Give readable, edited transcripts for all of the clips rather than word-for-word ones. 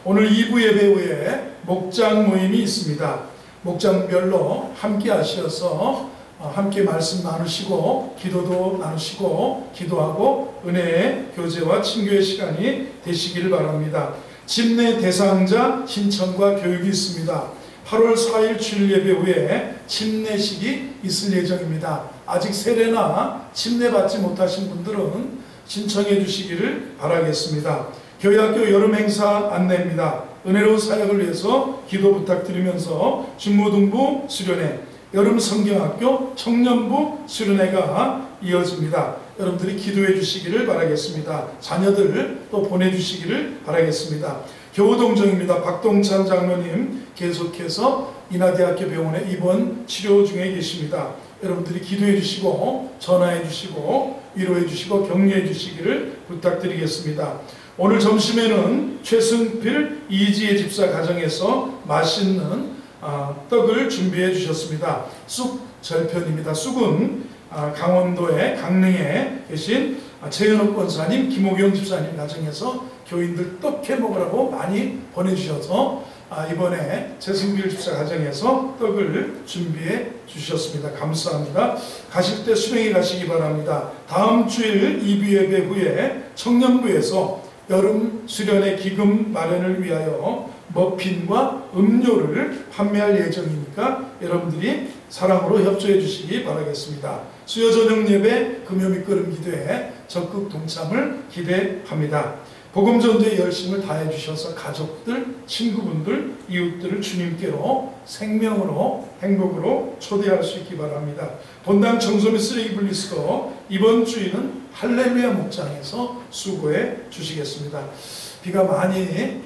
오늘 2부 예배 후에 목장 모임이 있습니다. 목장별로 함께 하셔서 함께 말씀 나누시고 기도도 나누시고 기도하고 은혜의 교제와 친교의 시간이 되시기를 바랍니다. 집내 대상자 신청과 교육이 있습니다. 8월 4일 주일 예배 후에 침례식이 있을 예정입니다. 아직 세례나 침례 받지 못하신 분들은 신청해 주시기를 바라겠습니다. 교회학교 여름 행사 안내입니다. 은혜로운 사역을 위해서 기도 부탁드리면서 중고등부 수련회, 여름 성경학교 청년부 수련회가 이어집니다. 여러분들이 기도해 주시기를 바라겠습니다. 자녀들 또 보내주시기를 바라겠습니다. 교우동정입니다. 박동찬 장로님 계속해서 인하대학교 병원에 입원 치료 중에 계십니다. 여러분들이 기도해 주시고 전화해 주시고 위로해 주시고 격려해 주시기를 부탁드리겠습니다. 오늘 점심에는 최승필 이지혜 집사 가정에서 맛있는 떡을 준비해 주셨습니다. 쑥절편입니다. 쑥은 강원도의 강릉에 계신 최현옥 권사님, 김호경 집사님 가정에서 교인들 떡 해 먹으라고 많이 보내주셔서 이번에 최승필 집사 가정에서 떡을 준비해 주셨습니다. 감사합니다. 가실 때 수령해 가시기 바랍니다. 다음 주일 2부 예배 후에 청년부에서 여름 수련회 기금 마련을 위하여 머핀과 음료를 판매할 예정이니까 여러분들이 사랑으로 협조해 주시기 바라겠습니다. 수요 저녁 예배 금요 밑거름 기도에 적극 동참을 기대합니다. 복음 전도에 열심을 다해 주셔서 가족들, 친구분들, 이웃들을 주님께로 생명으로 행복으로 초대할 수 있기 바랍니다. 본당 청소 및 쓰레기 분리수거 이번 주일은 할렐루야 목장에서 수고해 주시겠습니다. 비가 많이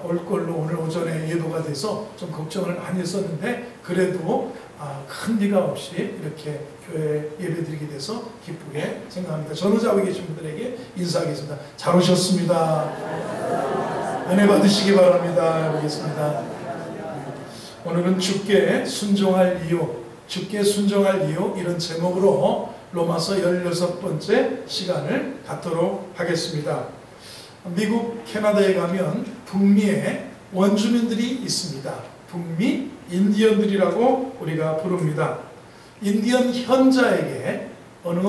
올 걸로 오늘 오전에 예보가 돼서 좀 걱정을 많이 했었는데 그래도 큰 비가 없이 이렇게 교회 예배드리게 돼서 기쁘게 생각합니다. 전후좌우에 계신 분들에게 인사하겠습니다. 잘 오셨습니다. 은혜 받으시기 바랍니다. 보겠습니다. 오늘은 주께 순종할 이유, 주께 순종할 이유 이런 제목으로 로마서 16번째 시간을 갖도록 하겠습니다. 미국, 캐나다에 가면 북미에 원주민들이 있습니다. 북미 인디언들이라고 우리가 부릅니다. 인디언 현자에게 어느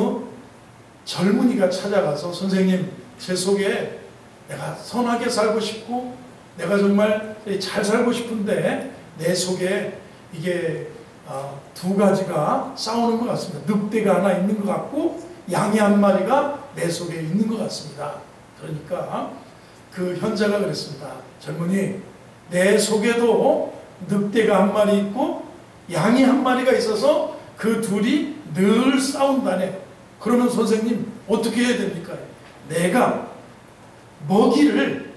젊은이가 찾아가서 선생님, 제 속에 내가 선하게 살고 싶고 내가 정말 잘 살고 싶은데 내 속에 이게 두 가지가 싸우는 것 같습니다. 늑대가 하나 있는 것 같고 양이 한 마리가 내 속에 있는 것 같습니다. 그러니까 그 현자가 그랬습니다. 젊은이, 내 속에도 늑대가 한 마리 있고 양이 한 마리가 있어서 그 둘이 늘 싸운다네. 그러면 선생님 어떻게 해야 됩니까? 내가 먹이를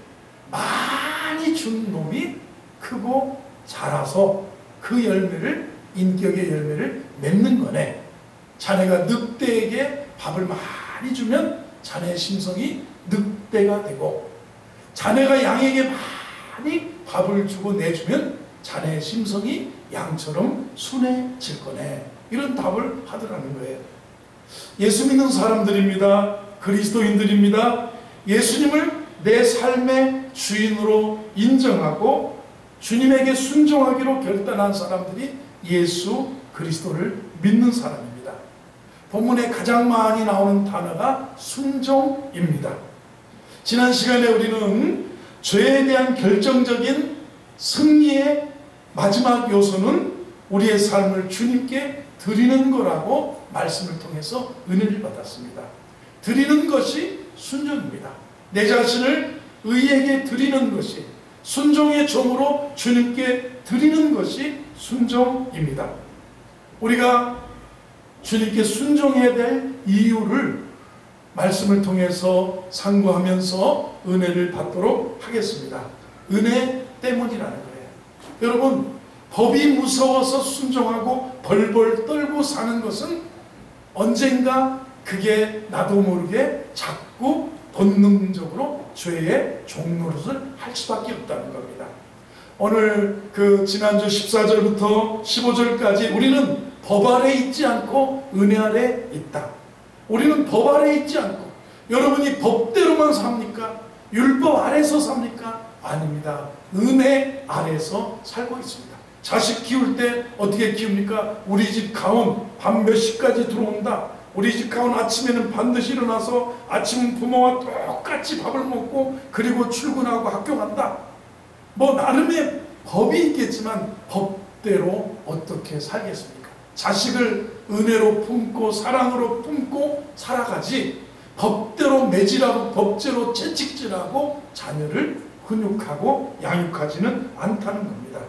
많이 준 놈이 크고 자라서 그 열매를, 인격의 열매를 맺는 거네. 자네가 늑대에게 밥을 많이 주면 자네의 심성이 늑대가 되고, 자네가 양에게 많이 밥을 주고 내주면 자네의 심성이 양처럼 순해질 거네. 이런 답을 하더라는 거예요. 예수 믿는 사람들입니다. 그리스도인들입니다. 예수님을 내 삶의 주인으로 인정하고 주님에게 순종하기로 결단한 사람들이 예수 그리스도를 믿는 사람입니다. 본문에 가장 많이 나오는 단어가 순종입니다. 지난 시간에 우리는 죄에 대한 결정적인 승리의 마지막 요소는 우리의 삶을 주님께 드리는 거라고 말씀을 통해서 은혜를 받았습니다. 드리는 것이 순종입니다. 내 자신을 의에게 드리는 것이, 순종의 종으로 주님께 드리는 것이 순종입니다. 우리가 주님께 순종해야 될 이유를 말씀을 통해서 상고하면서 은혜를 받도록 하겠습니다. 은혜 때문이라는 거예요. 여러분, 법이 무서워서 순종하고 벌벌 떨고 사는 것은 언젠가 그게 나도 모르게 자꾸 본능적으로 죄의 종노릇을 할 수밖에 없다는 겁니다. 오늘 지난주 14절부터 15절까지 우리는 법 아래 있지 않고 은혜 아래 있다. 우리는 법 아래 있지 않고, 여러분이 법대로만 삽니까? 율법 아래서 삽니까? 아닙니다. 은혜 아래에서 살고 있습니다. 자식 키울 때 어떻게 키웁니까? 우리 집 가온 밤 몇 시까지 들어온다. 우리 집 가온 아침에는 반드시 일어나서 아침 부모와 똑같이 밥을 먹고 그리고 출근하고 학교 간다. 뭐 나름의 법이 있겠지만 법대로 어떻게 살겠습니까? 자식을 은혜로 품고 사랑으로 품고 살아가지 법대로 매질하고 법대로 채찍질하고 자녀를 훈육하고 양육하지는 않다는 겁니다.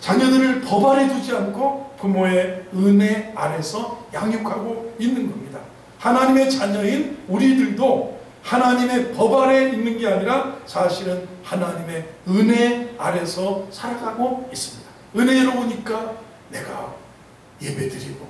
자녀들을 법 아래 두지 않고 부모의 은혜 아래서 양육하고 있는 겁니다. 하나님의 자녀인 우리들도 하나님의 법 아래 있는 게 아니라 사실은 하나님의 은혜 아래서 살아가고 있습니다. 은혜로우니까 내가 예배드리고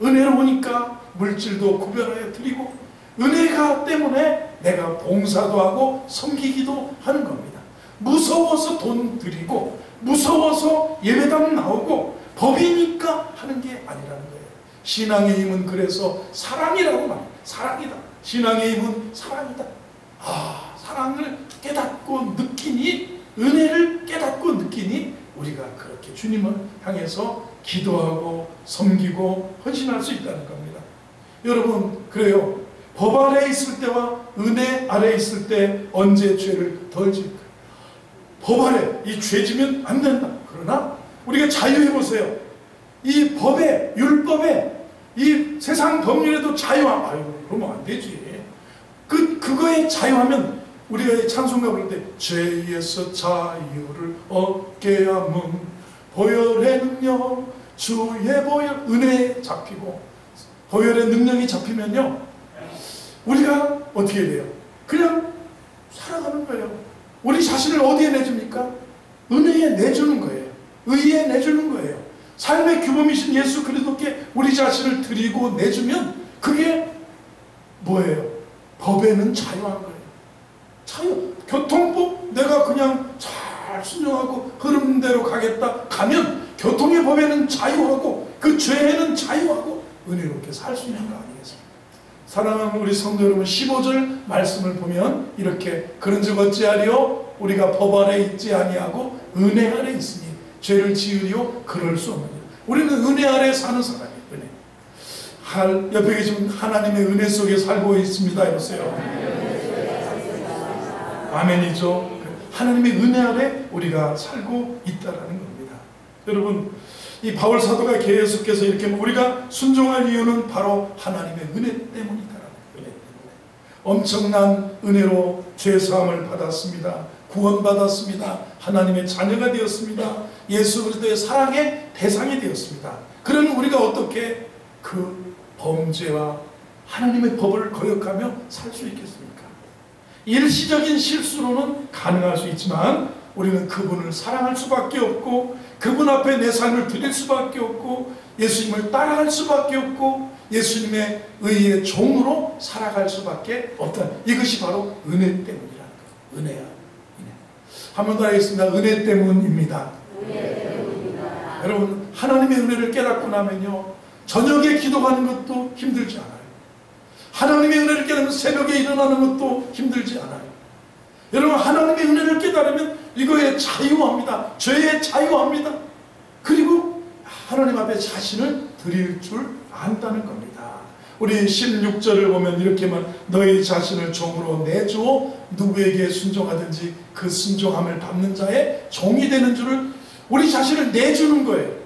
은혜로우니까 물질도 구별하여 드리고 은혜가 때문에 내가 봉사도 하고 섬기기도 하는 겁니다. 무서워서 돈 드리고 무서워서 예배당 나오고 법이니까 하는 게 아니라는 거예요. 신앙의 힘은 그래서 사랑이라고 말해요. 사랑이다. 신앙의 힘은 사랑이다. 사랑을 깨닫고 느끼니 은혜를 깨닫고 느끼니 우리가 그렇게 주님을 향해서 기도하고 섬기고 헌신할 수 있다는 겁니다. 여러분 그래요. 법 아래 있을 때와 은혜 아래 있을 때 언제 죄를 덜 질까요? 법 아래 이 죄 지면 안 된다. 그러나 우리가 자유해보세요. 이 법에 율법에 이 세상 법률에도 그러면 안 되지. 그거에 자유하면 우리가 찬송가 부를 때 죄에서 자유를 얻게 함은 보혈의 능력 주의 보혈 은혜에 잡히고 보혈의 능력이 잡히면요 우리가 어떻게 돼요? 그냥 살아가는 거예요. 우리 자신을 어디에 내줍니까? 은혜에 내주는 거예요. 의에 내주는 거예요. 삶의 규범이신 예수 그리스도께 우리 자신을 드리고 내주면 그게 뭐예요? 법에는 자유한 거예요. 자유. 교통법 내가 그냥 잘 순종하고 흐르는 대로 가겠다 가면 교통의 법에는 자유하고 그 죄에는 자유하고 은혜롭게 살 수 있는 거 아니겠습니까? 사랑하는 우리 성도 여러분 15절 말씀을 보면 이렇게 그런즉 어찌하리요? 우리가 법 아래 있지 아니하고 은혜 아래 있으니 죄를 지으리요? 그럴 수 없느니라. 우리는 은혜 아래 사는 사람이에요. 은혜. 옆에 계시면 하나님의 은혜 속에 살고 있습니다. 이러세요. 아멘이죠. 하나님의 은혜 아래 우리가 살고 있다라는 겁니다. 여러분 이 바울 사도가 계속해서 이렇게 우리가 순종할 이유는 바로 하나님의 은혜 때문이다라는 은혜 때문에 엄청난 은혜로 죄사함을 받았습니다. 구원받았습니다. 하나님의 자녀가 되었습니다. 예수 그리스도의 사랑의 대상이 되었습니다. 그러면 우리가 어떻게 그 범죄와 하나님의 법을 거역하며 살 수 있겠습니까? 일시적인 실수로는 가능할 수 있지만 우리는 그분을 사랑할 수밖에 없고 그분 앞에 내 삶을 드릴 수밖에 없고 예수님을 따라갈 수밖에 없고 예수님의 의의 종으로 살아갈 수밖에 없다. 이것이 바로 은혜 때문이라는 거예요. 은혜야. 은혜. 한 번 더 하겠습니다. 은혜 때문입니다. 은혜 때문입니다. 여러분 하나님의 은혜를 깨닫고 나면요 저녁에 기도하는 것도 힘들지 않아요. 하나님의 은혜를 깨달으면 새벽에 일어나는 것도 힘들지 않아요. 여러분 하나님의 은혜를 깨달으면 이거에 자유합니다. 죄에 자유합니다. 그리고 하나님 앞에 자신을 드릴 줄 안다는 겁니다. 우리 16절을 보면 이렇게만 너희 자신을 종으로 내주어 누구에게 순종하든지 그 순종함을 받는 자의 종이 되는 줄을 우리 자신을 내주는 거예요.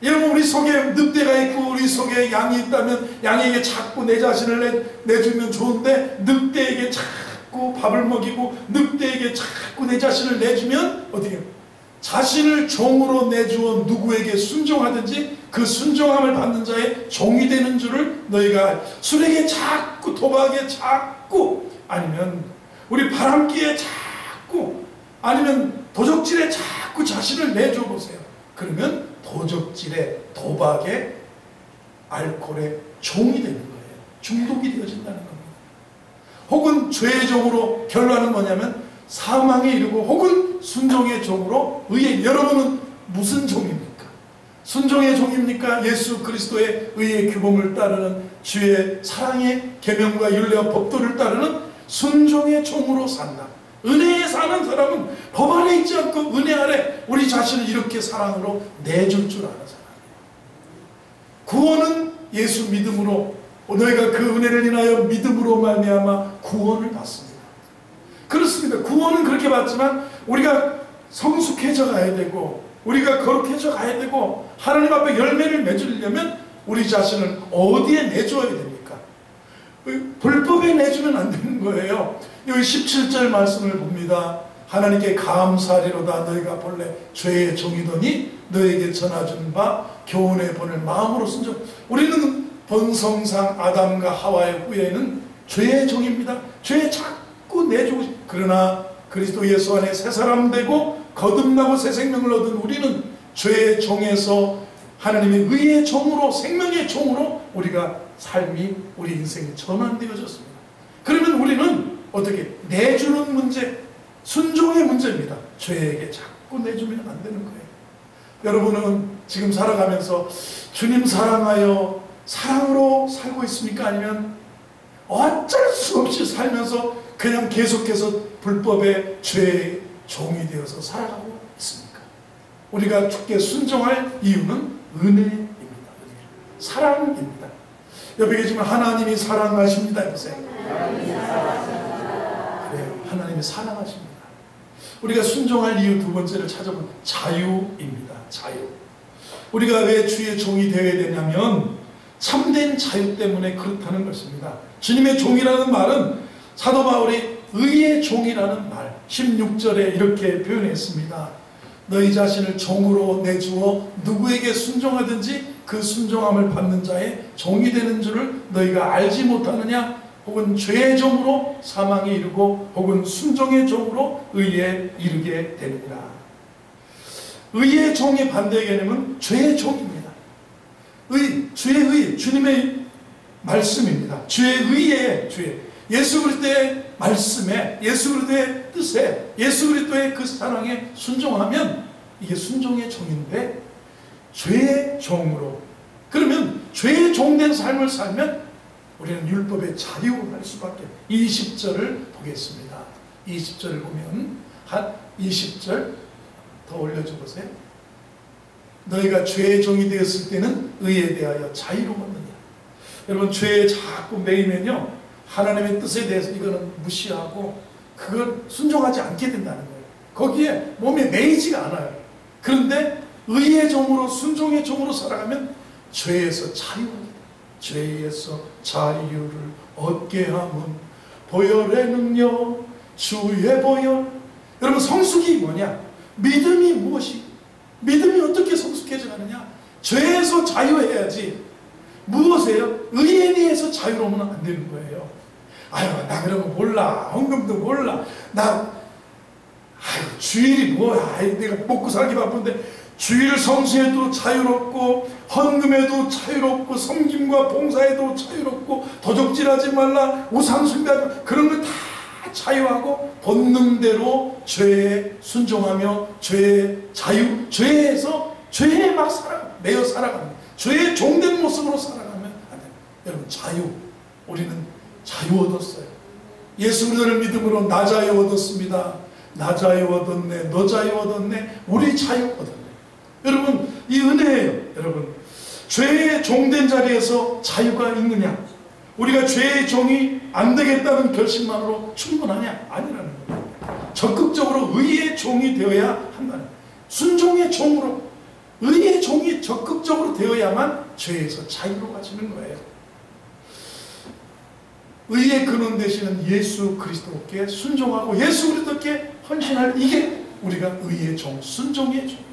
여러분 우리 속에 늑대가 있고 우리 속에 양이 있다면 양에게 자꾸 내 자신을 내주면 좋은데 늑대에게 자꾸 밥을 먹이고 늑대에게 자꾸 내 자신을 내주면 어떻게 해요? 자신을 종으로 내주어 누구에게 순종하든지 그 순종함을 받는 자의 종이 되는 줄을 너희가 술에게 자꾸 도박에 자꾸 아니면 우리 바람기에 자꾸 아니면 도적질에 자꾸 자신을 내줘 보세요. 그러면 도적질에 도박에 알코올에 종이 되는 거예요. 중독이 되어진다는 겁니다. 혹은 죄의 종으로 결론은 뭐냐면 사망에 이르고 혹은 순종의 종으로 의의 여러분은 무슨 종입니까? 순종의 종입니까? 예수 그리스도의 의의 규범을 따르는 주의 사랑의 계명과 율례와 법도를 따르는 순종의 종으로 산다. 은혜에 사는 사람은 법 아래 있지 않고 은혜 아래 우리 자신을 이렇게 사랑으로 내줄 줄 아는 사람이에요. 구원은 예수 믿음으로, 너희가 그 은혜를 인하여 믿음으로 말미암아 구원을 받습니다. 그렇습니다. 구원은 그렇게 받지만 우리가 성숙해져 가야 되고 우리가 거룩해져 가야 되고 하나님 앞에 열매를 맺으려면 우리 자신을 어디에 내줘야 됩니까? 불법에 내주면 안 되는 거예요. 여기 17절 말씀을 봅니다. 하나님께 감사하리로다. 너희가 본래 죄의 종이더니 너에게 전해준 바 교훈의 본을 마음으로 순종. 우리는 본성상 아담과 하와의 후에는 죄의 종입니다. 죄에 자꾸 내주고 싶. 그러나 그리스도 예수 안에 새 사람 되고 거듭나고 새 생명을 얻은 우리는 죄의 종에서 하나님의 의의 종으로, 생명의 종으로 우리가 삶이, 우리 인생이 전환되어졌습니다. 그러면 우리는 어떻게 내주는 문제, 순종의 문제입니다. 죄에게 자꾸 내주면 안 되는 거예요. 여러분은 지금 살아가면서 주님 사랑하여 사랑으로 살고 있습니까? 아니면 어쩔 수 없이 살면서 그냥 계속해서 불법의 죄의 종이 되어서 살아가고 있습니까? 우리가 주께 순종할 이유는 은혜입니다. 사랑입니다. 옆에 계시면 하나님이 사랑하십니다. 해보세요. 그래요. 하나님이 사랑하십니다. 우리가 순종할 이유 두 번째를 찾아보면 자유입니다. 자유. 우리가 왜 주의 종이 되어야 되냐면 참된 자유 때문에 그렇다는 것입니다. 주님의 종이라는 말은 사도 바울이 의의 종이라는 말 16절에 이렇게 표현했습니다. 너희 자신을 종으로 내주어 누구에게 순종하든지 그 순종함을 받는 자의 종이 되는 줄을 너희가 알지 못하느냐? 혹은 죄의 종으로 사망에 이르고 혹은 순종의 종으로 의에 이르게 되느니라. 의의 종의 반대 개념은 죄의 종입니다. 주의 의, 주님의 말씀입니다. 주의 의에, 예수 그리스도의 말씀에, 예수 그리스도의 뜻에, 예수 그리스도의 그 사랑에 순종하면 이게 순종의 종인데 죄의 종으로, 그러면 죄의 종된 삶을 살면 우리는 율법의 자유할 수밖에. 20절을 보겠습니다. 20절을 보면 한 20절 더 올려줘 보세요. 너희가 죄의 종이 되었을 때는 의에 대하여 자유로 얻느냐. 여러분 죄에 자꾸 매이면요 하나님의 뜻에 대해서 이거는 무시하고 그걸 순종하지 않게 된다는 거예요. 거기에 몸에 매이지가 않아요. 그런데 의의 종으로, 순종의 종으로 살아가면 죄에서 자유하게 돼요. 죄에서 자유를 얻게 함은 보혈의 능력, 주의 보혈. 여러분 성숙이 뭐냐? 믿음이 무엇이? 믿음이 어떻게 성숙해져 가느냐? 죄에서 자유해야지. 무엇이에요? 의에 대해서 자유로우면 안 되는 거예요. 아유, 나 그러면 몰라. 헌금도 몰라. 주일이 뭐야. 아유, 내가 먹고 살기 바쁜데 주일 성수에도 자유롭고 헌금에도 자유롭고 섬김과 봉사에도 자유롭고 도적질하지 말라, 우상 숭배하지, 그런 거 다 자유하고 본능대로 죄에 순종하며 죄의 자유, 죄에 막 매여 살아갑니다. 죄의 종된 모습으로 살아가면 안 됩니다. 여러분 자유, 우리는 자유 얻었어요. 예수 그리스도를 믿음으로 나 자유 얻었습니다. 나 자유 얻었네, 너 자유 얻었네, 우리 자유 얻었네. 여러분 이 은혜예요. 여러분 죄의 종된 자리에서 자유가 있느냐? 우리가 죄의 종이 안 되겠다는 결심만으로 충분하냐? 아니라는 거예요. 적극적으로 의의 종이 되어야 한다는 거예요. 순종의 종으로, 의의 종이 적극적으로 되어야만 죄에서 자유로 가지는 거예요. 의의 근원 되시는 예수 그리스도께 순종하고 예수 그리스도께 헌신할, 이게 우리가 의의 종, 순종의 종이다.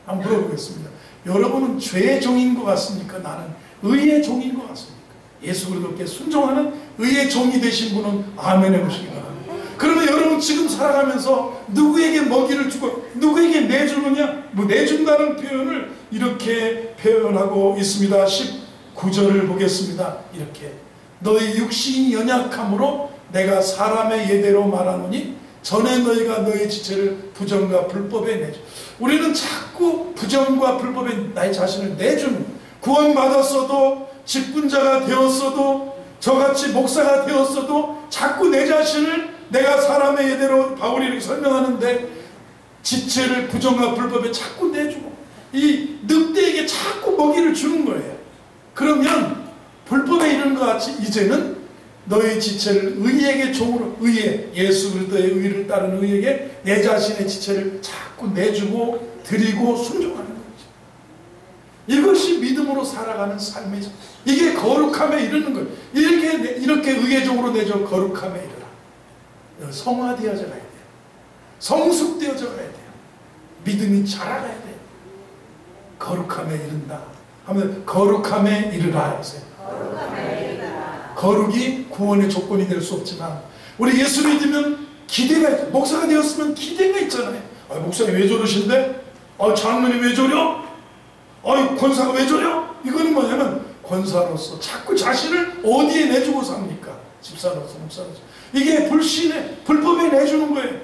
한번 물어보겠습니다. 여러분은 죄의 종인 것 같습니까? 나는 의의 종인 것 같습니까? 예수 그리스도께 순종하는 의의 종이 되신 분은 아멘 해보시기 바랍니다. 그러면 여러분 지금 살아가면서 누구에게 먹이를 주고 누구에게 내주느냐? 내준다는 표현을 이렇게 표현하고 있습니다. 19절을 보겠습니다. 이렇게 너희 육신이 연약함으로 내가 사람의 예대로 말하노니 전에 너희가 너희 지체를 부정과 불법에 내줘. 우리는 자꾸 부정과 불법에 나의 자신을 내주는, 구원받았어도 직분자가 되었어도 저같이 목사가 되었어도 자꾸 내 자신을 내가 사람의 예대로 바울이 이렇게 설명하는데 지체를 부정과 불법에 자꾸 내주고 이 늑대에게 자꾸 먹이를 주는 거예요. 그러면 불법에 이르는 것 같이 이제는 너희 지체를 의에게 종으로, 의에, 예수 그리스도의 의를 따르는 의에게 내 자신의 지체를 자꾸 내주고 드리고 순종하는 거죠. 이것이 믿음으로 살아가는 삶이죠. 이게 거룩함에 이르는 거예요. 이렇게 의의 종으로 내줘 거룩함에 이르라. 성화되어져 가야 돼요. 성숙되어져 가야 돼요. 믿음이 자라가야 돼요. 거룩함에 이른다 하면 거룩함에 이르라 하세요. 거룩이 구원의 조건이 될 수 없지만 우리 예수 믿으면 기대가 있죠. 목사가 되었으면 기대가 있잖아요. 목사님 왜 저러신데? 장로님 왜 저려? 권사가 왜 저려? 이거는 뭐냐면 권사로서 자꾸 자신을 어디에 내주고 삽니까? 집사로서, 목사로서. 이게 불신에, 불법에 내주는 거예요.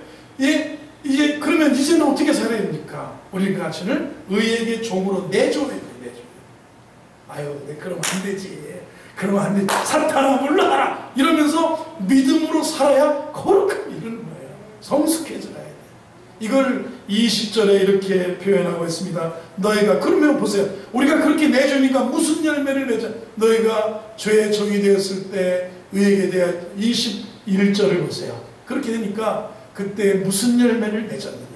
이게 그러면 이제는 어떻게 살아야 됩니까? 우리 자신을 의에게 종으로 내줘야 돼요. 그러면 안 되지. 그러면 안 되지. 사탄아 물러가라. 이러면서 믿음으로 살아야 거룩함이 이르는 거예요. 성숙해져야 돼요. 이걸 20절에 이렇게 표현하고 있습니다. 너희가, 그러면 보세요. 우리가 그렇게 내주니까 무슨 열매를 내자. 너희가 죄의 종이 되었을 때 의에게 대하여 21절을 보세요. 그렇게 되니까 그때 무슨 열매를 맺었느냐.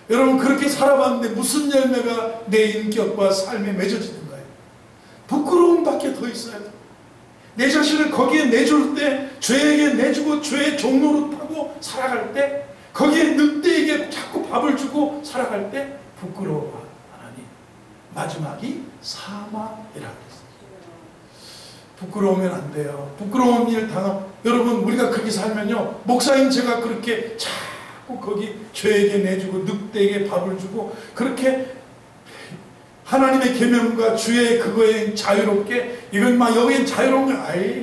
여러분 그렇게 살아봤는데 무슨 열매가 내 인격과 삶에 맺어지는 거예요. 부끄러움밖에 더 있어야 돼. 내 자신을 거기에 내줄 때, 죄에게 내주고 죄의 종노릇하고 살아갈 때, 거기에 늑대에게 자꾸 밥을 주고 살아갈 때 부끄러워 하나님. 마지막이 사망이라고 했어요. 부끄러우면 안 돼요. 부끄러운 일 당하면, 여러분 우리가 그렇게 살면요, 목사인 제가 그렇게 자꾸 거기 죄에게 내주고 늑대에게 밥을 주고 그렇게 하나님의 계명과 주의 그거에 자유롭게, 이건 막 여기엔 자유로운 거,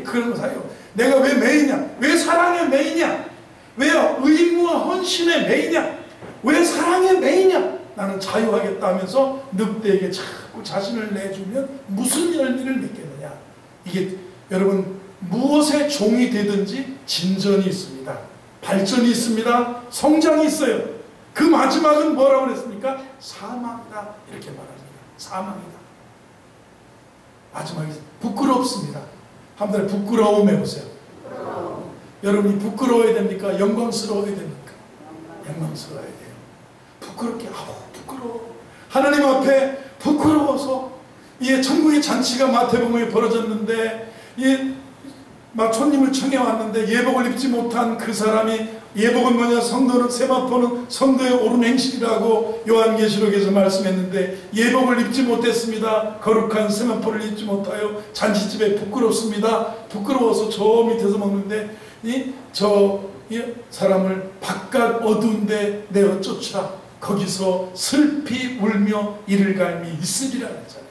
그런 거 사요. 내가 왜 매이냐? 왜 사랑의 매이냐? 왜 의무와 헌신의 매이냐? 왜 사랑의 매이냐? 나는 자유하겠다 하면서 늑대에게 자꾸 자신을 내주면 무슨 열매를 맺겠느냐? 이게 여러분 무엇의 종이 되든지 진전이 있습니다. 발전이 있습니다. 성장이 있어요. 그 마지막은 뭐라고 그랬습니까? 사망이다. 이렇게 말합니다. 사망이다. 마지막에 부끄럽습니다. 한번 부끄러움 해보세요. 여러분이 부끄러워야 됩니까? 영광스러워야 됩니까? 영광스러워야 돼요. 부끄럽게, 부끄러워. 하나님 앞에 부끄러워서, 천국의 잔치가 마태복음에 벌어졌는데, 막 손님을 청해 왔는데 예복을 입지 못한 그 사람이, 예복은 뭐냐? 성도는, 세마포는 성도의 옳은 행실이라고 요한계시록에서 말씀했는데 예복을 입지 못했습니다. 거룩한 세마포를 입지 못하여 잔치집에 부끄럽습니다. 부끄러워서 저 밑에서 먹는데 이 사람을 바깥 어두운 데 내어 쫓아 거기서 슬피 울며 이를 갈미 있으리라 했잖아요.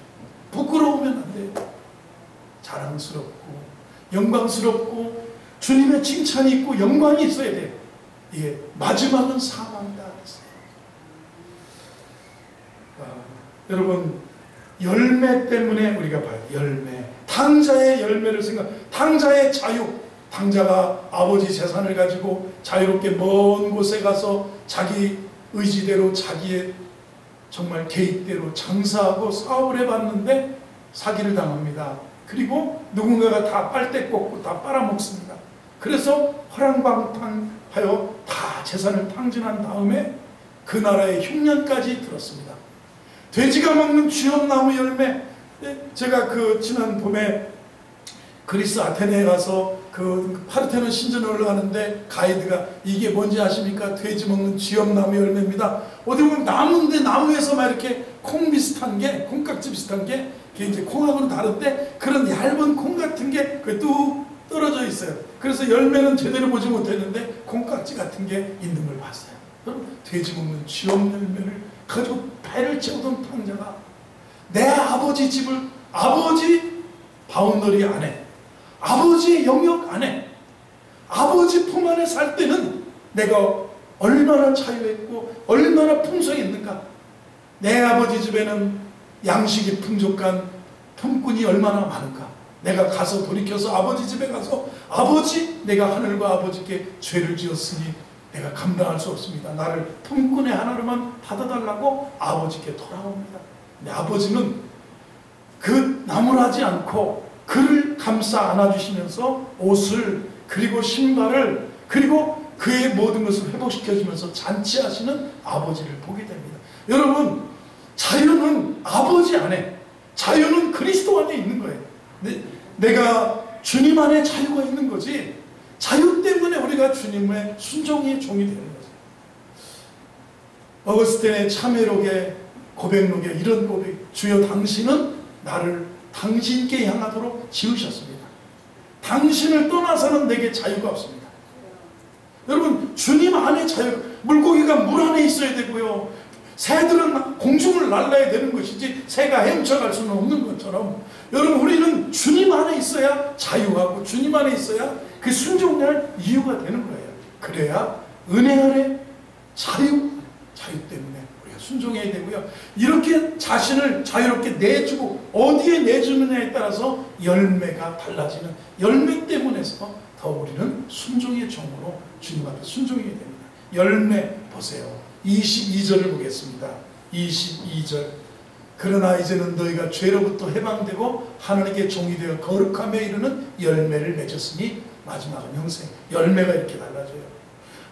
부끄러우면 안 돼요. 자랑스럽고 영광스럽고 주님의 칭찬이 있고 영광이 있어야 돼요. 마지막은 사망이다 그랬어요. 여러분 열매 때문에 우리가 봐요. 열매, 탕자의 열매를 탕자의 자유. 탕자가 아버지 재산을 가지고 자유롭게 먼 곳에 가서 자기 의지대로 자기의 정말 계획대로 장사하고 사업을 해봤는데 사기를 당합니다. 그리고 누군가가 다 빨대 꽂고 다 빨아먹습니다. 그래서 허랑방탕하여 다 재산을 탕진한 다음에 그 나라의 흉년까지 들었습니다. 돼지가 먹는 쥐엄나무 열매. 제가 지난 봄에 그리스 아테네에 가서 파르테논 신전에 올라가는데 가이드가 이게 뭔지 아십니까? 돼지 먹는 쥐엄나무 열매입니다. 어디 보면 나무인데 나무에서 막 이렇게 콩 비슷한 게, 콩깍지 비슷한 게, 그게 이제 콩하고는 다른데 그런 얇은 콩 같은 게 뚝 떨어져 있어요. 그래서 열매는 제대로 보지 못했는데 콩깍지 같은 게 있는 걸 봤어요. 그럼 돼지 먹는 쥐엄 열매를 가지고 배를 채우던 탕자가 내 아버지 집을, 아버지 바운더리 안에, 아버지의 영역 안에, 아버지 품 안에 살 때는 내가 얼마나 자유했고 얼마나 풍성했는가. 내 아버지 집에는 양식이 풍족한 품꾼이 얼마나 많은가. 내가 가서 돌이켜서 아버지 집에 가서 아버지, 내가 하늘과 아버지께 죄를 지었으니 내가 감당할 수 없습니다. 나를 품꾼의 하나로만 받아달라고 아버지께 돌아옵니다. 근데 아버지는 그 나무라지 않고 그를 감싸 안아주시면서 옷을 그리고 신발을 그리고 그의 모든 것을 회복시켜주면서 잔치하시는 아버지를 보게 됩니다. 여러분, 자유는 아버지 안에, 자유는 그리스도 안에 있는 거예요. 내가 주님 안에 자유가 있는 거지, 자유 때문에 우리가 주님의 순종의 종이 되는 거죠. 어거스틴의 참회록에, 고백록에 이런 고백, 주여 당신은 나를 당신께 향하도록 지으셨습니다. 당신을 떠나서는 내게 자유가 없습니다. 여러분, 주님 안에 자유, 물고기가 물 안에 있어야 되고요, 새들은 공중을 날아야 되는 것이지 새가 헤엄쳐갈 수는 없는 것처럼, 여러분, 우리는 주님 안에 있어야 자유하고 주님 안에 있어야 그 순종할 이유가 되는 거예요. 그래야 은혜 아래 자유 때문에 우리가 순종해야 되고요. 이렇게 자신을 자유롭게 내주고 어디에 내주느냐에 따라서 열매가 달라지는, 열매 때문에서 더 우리는 순종의 종으로 주님 앞에 순종해야 됩니다. 열매 보세요. 22절을 보겠습니다. 22절. 그러나 이제는 너희가 죄로부터 해방되고 하나님께 종이 되어 거룩함에 이르는 열매를 맺었으니 마지막은 영생. 열매가 이렇게 달라져요.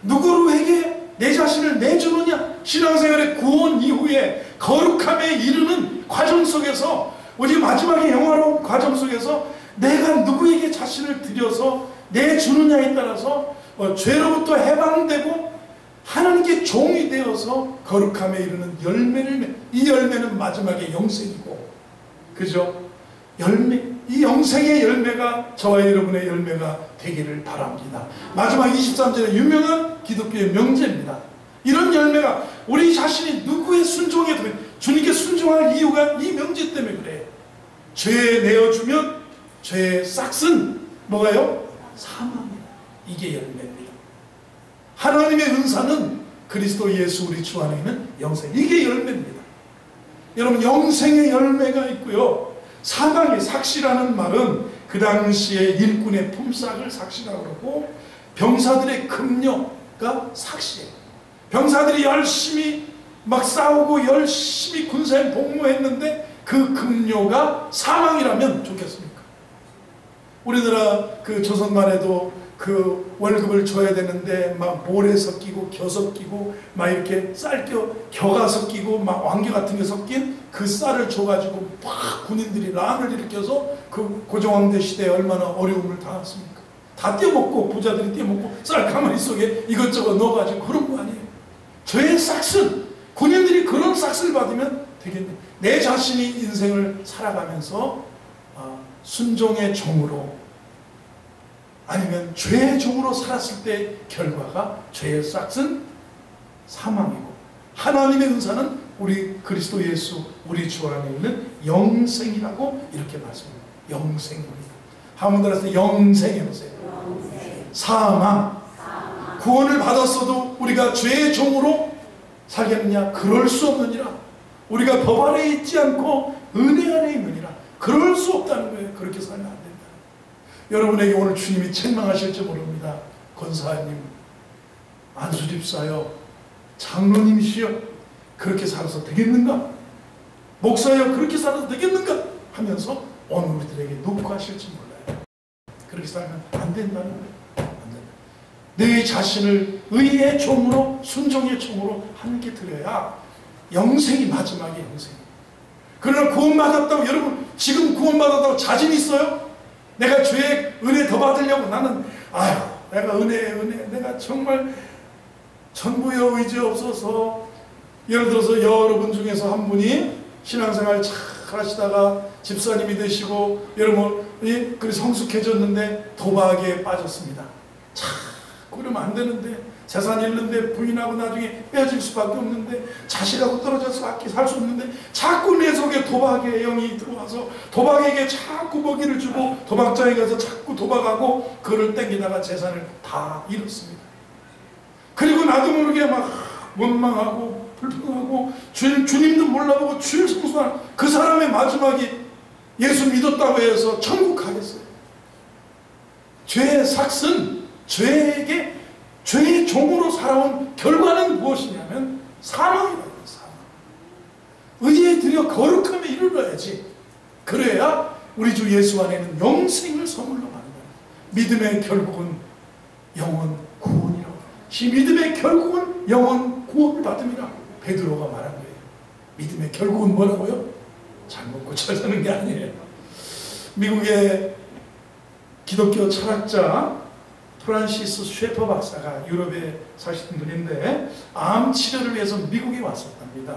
누구에게 내 자신을 내주느냐? 신앙생활의 구원 이후에 거룩함에 이르는 과정 속에서, 우리 마지막에 영화로운 과정 속에서 내가 누구에게 자신을 드려서 내주느냐에 따라서 죄로부터 해방되고 하나님께 종이 되어서 거룩함에 이르는 열매를, 이 열매는 마지막에 영생이고, 그죠? 열매, 이 영생의 열매가 저와 여러분의 열매가 되기를 바랍니다. 마지막 23절에 유명한 기독교의 명제입니다. 이런 열매가, 우리 자신이 누구의 순종에 들어, 주님께 순종할 이유가 이 명제 때문에 그래요. 죄에 내어주면 죄의 싹은 뭐가요? 사망이다. 이게 열매입니다. 하나님의 은사는 그리스도 예수 우리 주 안에 있는 영생, 이게 열매입니다. 여러분, 영생의 열매가 있고요, 사망의 삭시라는 말은 그 당시에 일꾼의 품삯을 삭시라고 그러고, 병사들의 급료가 삭시예요. 병사들이 열심히 막 싸우고 열심히 군사에 복무했는데 그 급료가 사망이라면 좋겠습니까? 우리나라 그 조선만 해도 그 월급을 줘야 되는데 막 모래 섞이고 겨 섞이고 막 이렇게 겨가 섞이고 막 왕겨 같은 게 섞인 그 쌀을 줘가지고 막 군인들이 난을 일으켜서 그 고종황제 시대에 얼마나 어려움을 당했습니까? 다 떼먹고, 부자들이 떼먹고 쌀가마니 속에 이것저것 넣어가지고 그런 거 아니에요. 저의 싹슨, 군인들이 그런 싹스를 받으면 되겠네. 내 자신이 인생을 살아가면서 순종의 종으로 아니면 죄의 종으로 살았을 때 결과가 죄의 싹은 사망이고, 하나님의 은사는 우리 그리스도 예수 우리 주 안에 있는 영생이라고 이렇게 말씀합니다. 영생입니다. 한번 들어서 영생 해보세요. 사망. 구원을 받았어도 우리가 죄의 종으로 살겠느냐? 그럴 수 없느니라. 우리가 법 아래 있지 않고 은혜 안에 있느니라. 그럴 수 없다는 거예요. 그렇게 살면 안 된다. 여러분에게 오늘 주님이 책망하실지 모릅니다. 권사님, 안수집사요, 장로님이시여, 그렇게 살아서 되겠는가? 목사여, 그렇게 살아서 되겠는가? 하면서 오늘 우리들에게 녹화하실지 몰라요. 그렇게 살면 안 된다는 거예요. 내 자신을 의의 종으로, 순종의 종으로 하나님께 드려야 영생이 마지막에 영생이에요. 그러나 구원받았다고, 여러분 지금 구원받았다고 자신 있어요? 내가 주의 은혜 더 받으려고 나는 내가 은혜 내가 정말 전부여 의지 없어서, 예를 들어서 여러분 중에서 한 분이 신앙생활 잘 하시다가 집사님이 되시고 여러분이 그리 성숙해졌는데 도박에 빠졌습니다. 그러면 안 되는데, 재산 잃는데 부인하고 나중에 빼어질 수밖에 없는데, 자식하고 떨어져서 밖에 살 수 없는데, 자꾸 내 속에 도박의 영이 들어와서 도박에게 자꾸 먹이를 주고 도박장에 가서 자꾸 도박하고 그를 땡기다가 재산을 다 잃었습니다. 그리고 나도 모르게 막 원망하고 불평하고 주님도 몰라보고 주일 성수하는 그 사람의 마지막이 예수 믿었다고 해서 천국 가겠어요? 죄의 삭은 죄에게 죄의 종으로 살아온 결과는 무엇이냐면 사망이라는 거예요. 사망. 의에 들여 거룩함에 이르러야지. 그래야 우리 주 예수 안에는 영생을 선물로 받는 거예요. 믿음의 결국은 영원 구원이라고. 이 믿음의 결국은 영원 구원을 받음이라 베드로가 말한 거예요. 믿음의 결국은 뭐라고요? 잘 먹고 잘 사는 게 아니에요. 미국의 기독교 철학자 프란시스 쉐퍼 박사가 유럽에 사시는 분인데 암 치료를 위해서 미국에 왔었답니다.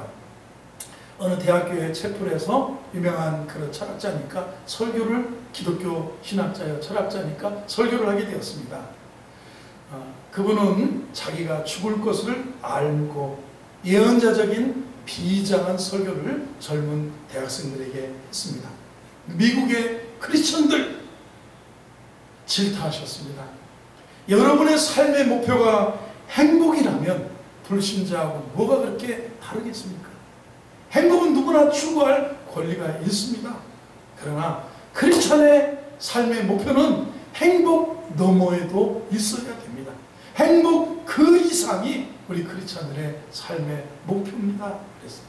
어느 대학교에 채플에서 유명한 그런 철학자니까 설교를, 기독교 신학자여 철학자니까 설교를 하게 되었습니다. 그분은 자기가 죽을 것을 알고 예언자적인 비장한 설교를 젊은 대학생들에게 했습니다. 미국의 크리스천들 질타하셨습니다. 여러분의 삶의 목표가 행복이라면 불신자하고 뭐가 그렇게 다르겠습니까? 행복은 누구나 추구할 권리가 있습니다. 그러나 크리스천의 삶의 목표는 행복 너머에도 있어야 됩니다. 행복 그 이상이 우리 크리스천들의 삶의 목표입니다. 그랬어요.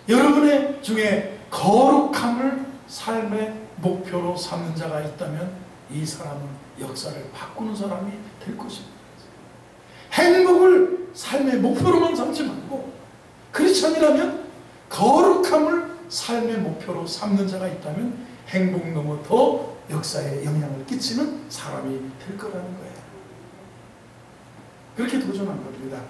여러분의 중에 거룩함을 삶의 목표로 삼는 자가 있다면 이 사람은 역사를 바꾸는 사람이 될 것입니다. 행복을 삶의 목표로만 삼지 말고 크리스천이라면 거룩함을 삶의 목표로 삼는 자가 있다면 행복 넘어 더 역사에 영향을 끼치는 사람이 될 거라는 거예요. 그렇게 도전한 겁니다.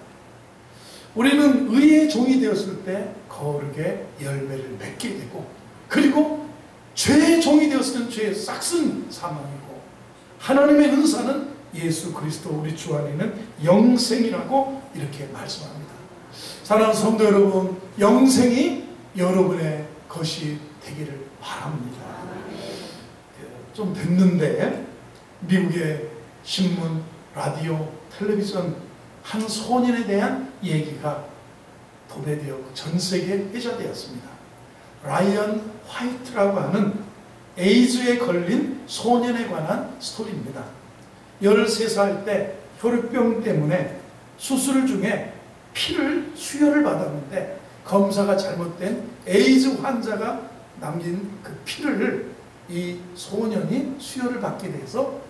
우리는 의의 종이 되었을 때 거룩의 열매를 맺게 되고, 그리고 죄의 종이 되었을 때는 죄의 싹슨 사망이고, 하나님의 은사는 예수 그리스도 우리 주 안에는 영생이라고 이렇게 말씀합니다. 사랑하는 성도 여러분, 영생이 여러분의 것이 되기를 바랍니다. 좀 됐는데 미국의 신문, 라디오, 텔레비전 한 소년에 대한 얘기가 도배되었고 전 세계에 회자되었습니다. 라이언 화이트라고 하는 에이즈에 걸린 소년에 관한 스토리입니다. 13살 때 혈우병 때문에 수술 중에 수혈을 받았는데 검사가 잘못된 에이즈 환자가 남긴 그 피를 이 소년이 수혈을 받게 돼서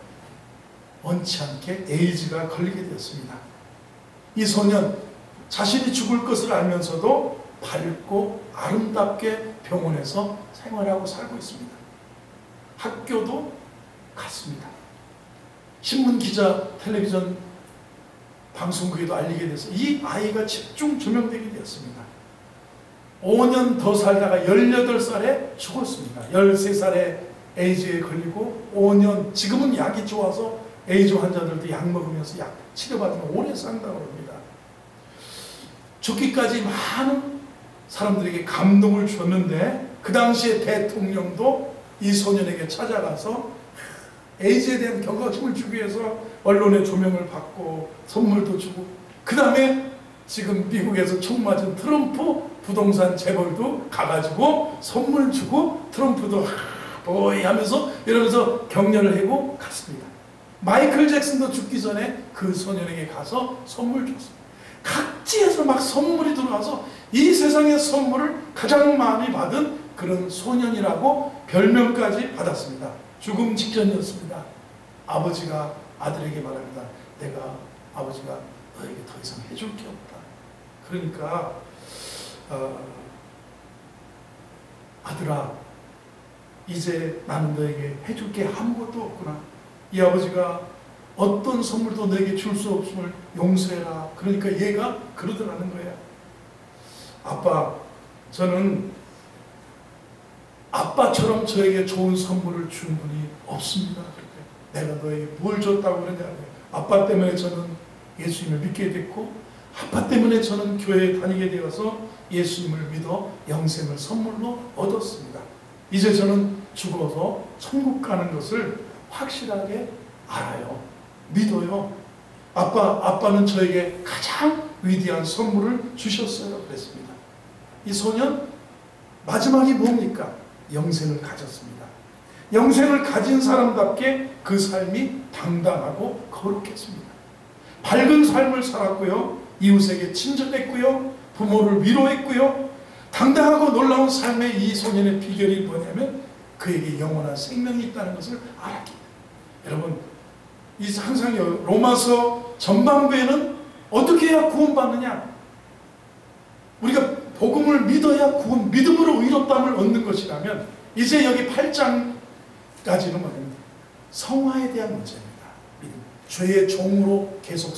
원치 않게 에이즈가 걸리게 되었습니다. 이 소년 자신이 죽을 것을 알면서도 밝고 아름답게 병원에서 생활하고 살고 있습니다. 학교도 갔습니다. 신문기자, 텔레비전 방송국에도 알리게 돼서 이 아이가 집중 조명되게 되었습니다. 5년 더 살다가 18살에 죽었습니다. 13살에 에이즈에 걸리고 5년, 지금은 약이 좋아서 에이즈 환자들도 약 먹으면서 약 치료받으면 오래 산다고 합니다. 죽기까지 많은 사람들에게 감동을 줬는데 그 당시에 대통령도 이 소년에게 찾아가서 에이즈에 대한 경각심을 주기 위해서 언론의 조명을 받고 선물도 주고, 그 다음에 지금 미국에서 총 맞은 트럼프 부동산 재벌도 가가지고 선물 주고 트럼프도 보이 하면서 이러면서 격려를 하고 갔습니다. 마이클 잭슨도 죽기 전에 그 소년에게 가서 선물 줬습니다. 각지에서 막 선물이 들어와서 이 세상의 선물을 가장 많이 받은 그런 소년이라고 별명까지 받았습니다. 죽음 직전이었습니다. 아버지가 아들에게 말합니다. 내가 아버지가 너에게 더 이상 해줄 게 없다. 그러니까 아들아, 이제 나는 너에게 해줄 게 아무것도 없구나. 이 아버지가 어떤 선물도 너에게 줄 수 없음을 용서해라. 그러니까 얘가 그러더라는 거예요. 아빠, 저는 아빠처럼 저에게 좋은 선물을 준 분이 없습니다. 내가 너에게 뭘 줬다고 그러냐. 아빠 때문에 저는 예수님을 믿게 됐고, 아빠 때문에 저는 교회에 다니게 되어서 예수님을 믿어 영생을 선물로 얻었습니다. 이제 저는 죽어서 천국 가는 것을 확실하게 알아요. 믿어요. 아빠는 저에게 가장 위대한 선물을 주셨어요. 그랬습니다. 이 소년 마지막이 뭡니까? 영생을 가졌습니다. 영생을 가진 사람답게 그 삶이 당당하고 거룩했습니다. 밝은 삶을 살았고요. 이웃에게 친절했고요. 부모를 위로했고요. 당당하고 놀라운 삶의 이 소년의 비결이 뭐냐면 그에게 영원한 생명이 있다는 것을 알았기 때문에. 여러분, 이 항상 로마서 전반부에는 어떻게 해야 구원받느냐? 우리가 복음을 믿어야 구원, 믿음으로 의롭다함을 얻는 것이라면 이제 여기 8장까지는 뭐냐면 성화에 대한 문제입니다. 죄의 종으로 계속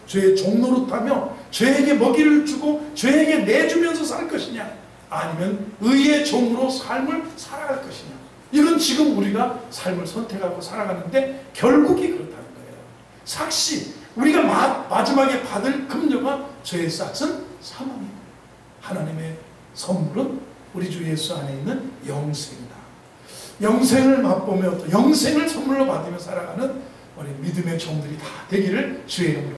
죄의 종노릇하며 죄에게 먹이를 주고 죄에게 내주면서 살 것이냐, 아니면 의의 종으로 삶을 살아갈 것이냐. 이건 지금 우리가 삶을 선택하고 살아가는데 결국이 그렇다는 거예요. 삭시, 우리가 마지막에 받을 금료가 죄의 삭은 사망입니다. 하나님의 선물은 우리 주 예수 안에 있는 영생이다. 영생을 맛보며 또 영생을 선물로 받으며 살아가는 우리 믿음의 종들이 다 되기를 주의 이름으로